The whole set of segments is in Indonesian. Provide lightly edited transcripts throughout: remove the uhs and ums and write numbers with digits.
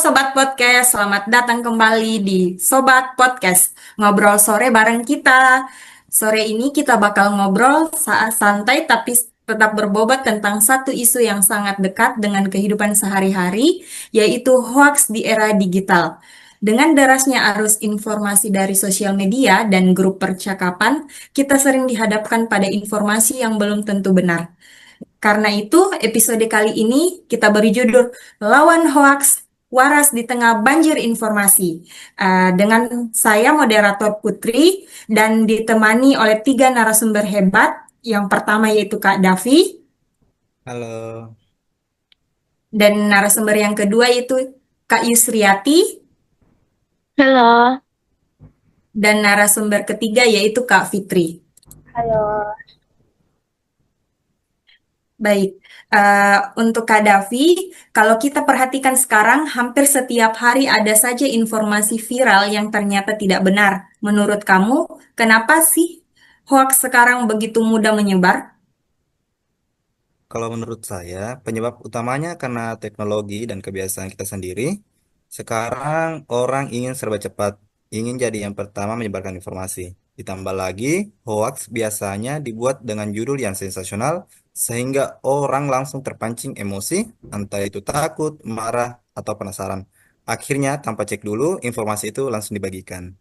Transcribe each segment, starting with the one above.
Sobat Podcast, selamat datang kembali di Sobat Podcast. Ngobrol sore bareng kita. Sore ini kita bakal ngobrol saat santai tapi tetap berbobot tentang satu isu yang sangat dekat dengan kehidupan sehari-hari, yaitu hoaks di era digital. Dengan derasnya arus informasi dari sosial media dan grup percakapan, kita sering dihadapkan pada informasi yang belum tentu benar. Karena itu, episode kali ini kita beri judul Lawan Hoaks, Waras di Tengah Banjir Informasi. Dengan saya, moderator Putri, dan ditemani oleh tiga narasumber hebat. Yang pertama yaitu Kak Davi, Halo, dan narasumber yang kedua yaitu Kak Yusriati, Halo, dan narasumber ketiga yaitu Kak Fitri. halo. Baik, untuk Kak Davi, kalau kita perhatikan sekarang, hampir setiap hari ada saja informasi viral yang ternyata tidak benar. Menurut kamu, kenapa sih hoax sekarang begitu mudah menyebar? kalau menurut saya penyebab utamanya karena teknologi dan kebiasaan kita sendiri. Sekarang orang ingin serba cepat, ingin jadi yang pertama menyebarkan informasi. Ditambah lagi, hoax biasanya dibuat dengan judul yang sensasional sehingga orang langsung terpancing emosi, entah itu takut, marah, atau penasaran. Akhirnya tanpa cek dulu, informasi itu langsung dibagikan.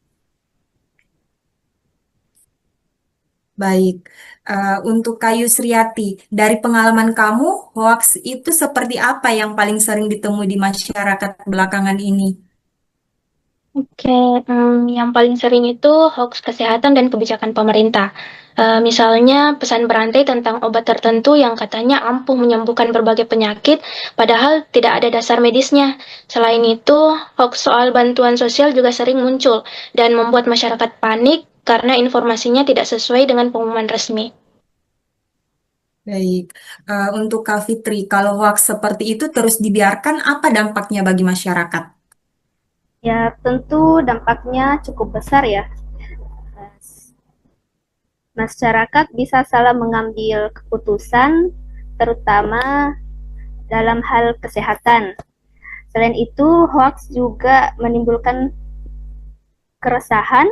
Baik, untuk Kayu Sriati, dari pengalaman kamu, hoax itu seperti apa yang paling sering ditemui di masyarakat belakangan ini? Oke, yang paling sering itu hoax kesehatan dan kebijakan pemerintah. Misalnya pesan berantai tentang obat tertentu yang katanya ampuh menyembuhkan berbagai penyakit, padahal tidak ada dasar medisnya. Selain itu, hoax soal bantuan sosial juga sering muncul dan membuat masyarakat panik karena informasinya tidak sesuai dengan pengumuman resmi. Baik, untuk Kak Fitri, kalau hoax seperti itu terus dibiarkan, apa dampaknya bagi masyarakat? Ya, tentu dampaknya cukup besar ya. Masyarakat bisa salah mengambil keputusan, terutama dalam hal kesehatan. Selain itu, hoax juga menimbulkan keresahan,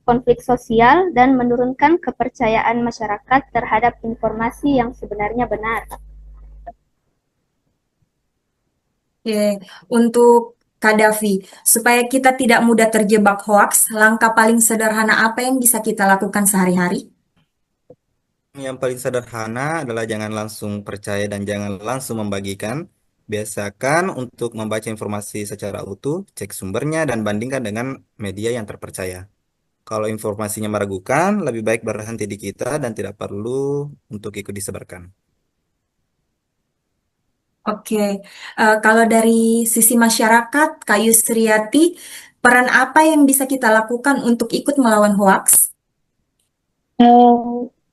konflik sosial, dan menurunkan kepercayaan masyarakat terhadap informasi yang sebenarnya benar. Oke, untuk Kak Davi, supaya kita tidak mudah terjebak hoax, langkah paling sederhana apa yang bisa kita lakukan sehari-hari? Yang paling sederhana adalah jangan langsung percaya dan jangan langsung membagikan. Biasakan untuk membaca informasi secara utuh, cek sumbernya, dan bandingkan dengan media yang terpercaya. Kalau informasinya meragukan, lebih baik berhenti di kita dan tidak perlu untuk ikut disebarkan. Oke, kalau dari sisi masyarakat, Kak Yusriati, peran apa yang bisa kita lakukan untuk ikut melawan hoax?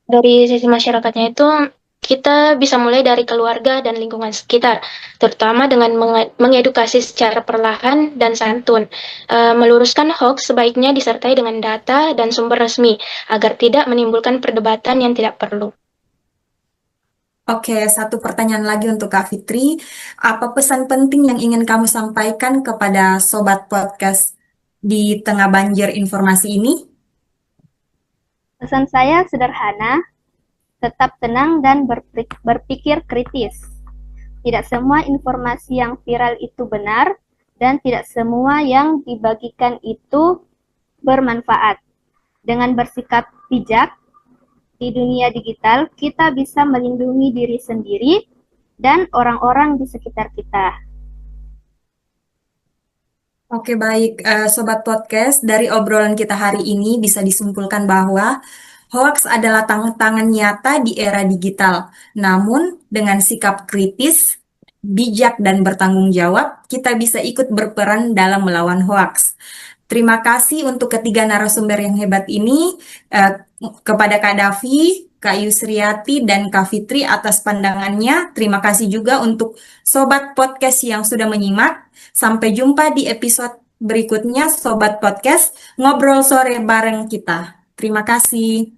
Dari sisi masyarakatnya itu, kita bisa mulai dari keluarga dan lingkungan sekitar, terutama dengan mengedukasi secara perlahan dan santun. Meluruskan hoax sebaiknya disertai dengan data dan sumber resmi, agar tidak menimbulkan perdebatan yang tidak perlu. Oke, satu pertanyaan lagi untuk Kak Fitri. Apa pesan penting yang ingin kamu sampaikan kepada Sobat Podcast di tengah banjir informasi ini? Pesan saya sederhana, tetap tenang dan berpikir kritis. Tidak semua informasi yang viral itu benar, dan tidak semua yang dibagikan itu bermanfaat. Dengan bersikap bijak di dunia digital, kita bisa melindungi diri sendiri dan orang-orang di sekitar kita. Oke, baik, Sobat Podcast. Dari obrolan kita hari ini bisa disimpulkan bahwa hoax adalah tantangan nyata di era digital. Namun, dengan sikap kritis, bijak, dan bertanggung jawab, kita bisa ikut berperan dalam melawan hoax. Terima kasih untuk ketiga narasumber yang hebat ini, eh, kepada Kak Davi, Kak Yusriati, dan Kak Fitri atas pandangannya. Terima kasih juga untuk Sobat Podcast yang sudah menyimak. Sampai jumpa di episode berikutnya, Sobat Podcast, ngobrol sore bareng kita. Terima kasih.